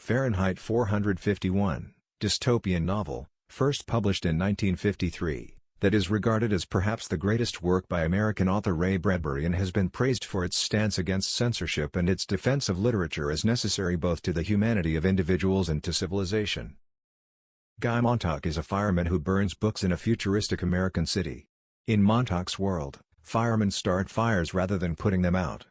Fahrenheit 451, dystopian novel, first published in 1953, that is regarded as perhaps the greatest work by American author Ray Bradbury and has been praised for its stance against censorship and its defense of literature as necessary both to the humanity of individuals and to civilization. Guy Montauk is a fireman who burns books in a futuristic American city. In Montauk's world, firemen start fires rather than putting them out.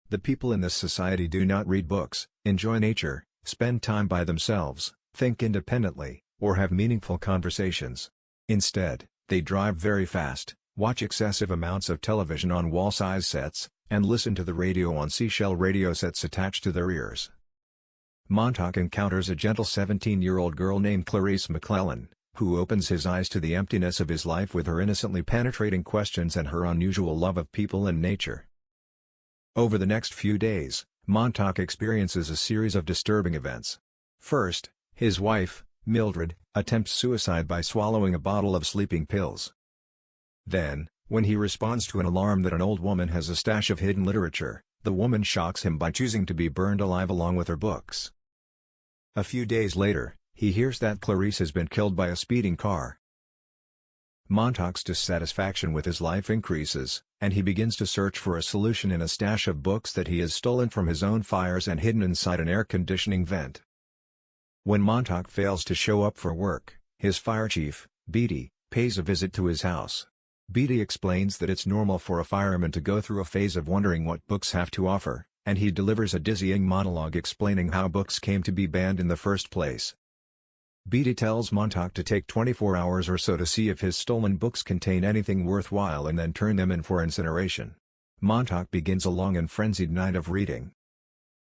The people in this society do not read books, enjoy nature, spend time by themselves, think independently, or have meaningful conversations. Instead, they drive very fast, watch excessive amounts of television on wall-size sets, and listen to the radio on seashell radio sets attached to their ears. Montauk encounters a gentle 17-year-old girl named Clarice McClellan, who opens his eyes to the emptiness of his life with her innocently penetrating questions and her unusual love of people and nature. Over the next few days, Montauk experiences a series of disturbing events. First, his wife, Mildred, attempts suicide by swallowing a bottle of sleeping pills. Then, when he responds to an alarm that an old woman has a stash of hidden literature, the woman shocks him by choosing to be burned alive along with her books. A few days later, he hears that Clarice has been killed by a speeding car. Montauk's dissatisfaction with his life increases, and he begins to search for a solution in a stash of books that he has stolen from his own fires and hidden inside an air conditioning vent. When Montauk fails to show up for work, his fire chief, Beatty, pays a visit to his house. Beatty explains that it's normal for a fireman to go through a phase of wondering what books have to offer, and he delivers a dizzying monologue explaining how books came to be banned in the first place. Beatty tells Montauk to take 24 hours or so to see if his stolen books contain anything worthwhile and then turn them in for incineration. Montauk begins a long and frenzied night of reading.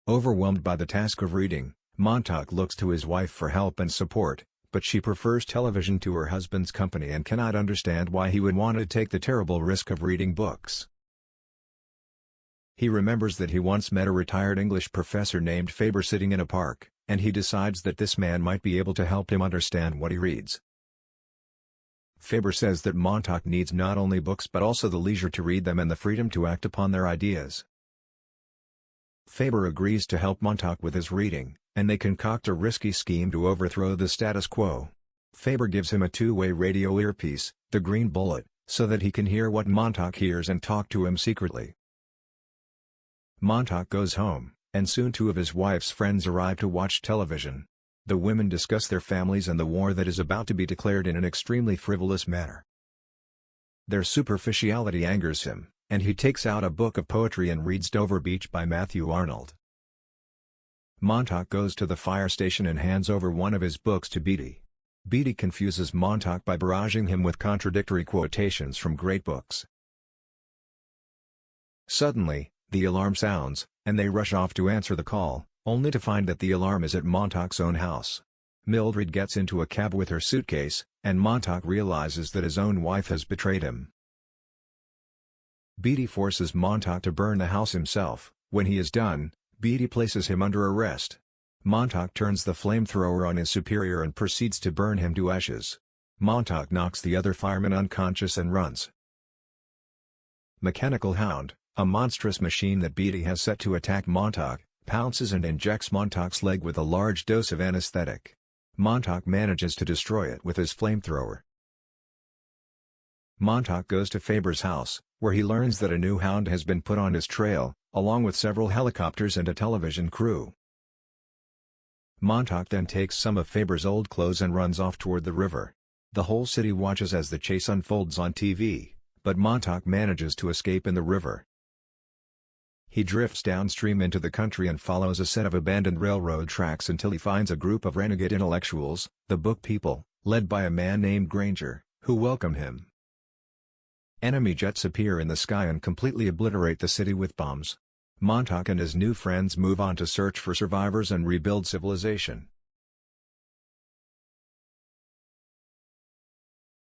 Overwhelmed by the task of reading, Montauk looks to his wife for help and support, but she prefers television to her husband's company and cannot understand why he would want to take the terrible risk of reading books. He remembers that he once met a retired English professor named Faber sitting in a park, and he decides that this man might be able to help him understand what he reads. Faber says that Montauk needs not only books but also the leisure to read them and the freedom to act upon their ideas. Faber agrees to help Montauk with his reading, and they concoct a risky scheme to overthrow the status quo. Faber gives him a two-way radio earpiece, the Green Bullet, so that he can hear what Montauk hears and talk to him secretly. Montauk goes home, and soon two of his wife's friends arrive to watch television. The women discuss their families and the war that is about to be declared in an extremely frivolous manner. Their superficiality angers him, and he takes out a book of poetry and reads Dover Beach by Matthew Arnold. Montauk goes to the fire station and hands over one of his books to Beatty. Beatty confuses Montauk by barraging him with contradictory quotations from great books. Suddenly, the alarm sounds, and they rush off to answer the call, only to find that the alarm is at Montauk's own house. Mildred gets into a cab with her suitcase, and Montauk realizes that his own wife has betrayed him. Beatty forces Montauk to burn the house himself. When he is done, Beatty places him under arrest. Montauk turns the flamethrower on his superior and proceeds to burn him to ashes. Montauk knocks the other fireman unconscious and runs. Mechanical Hound, a monstrous machine that Beatty has set to attack Montauk, pounces and injects Montauk's leg with a large dose of anesthetic. Montauk manages to destroy it with his flamethrower. Montauk goes to Faber's house, where he learns that a new hound has been put on his trail, along with several helicopters and a television crew. Montauk then takes some of Faber's old clothes and runs off toward the river. The whole city watches as the chase unfolds on TV, but Montauk manages to escape in the river. He drifts downstream into the country and follows a set of abandoned railroad tracks until he finds a group of renegade intellectuals, the Book People, led by a man named Granger, who welcome him. Enemy jets appear in the sky and completely obliterate the city with bombs. Montauk and his new friends move on to search for survivors and rebuild civilization.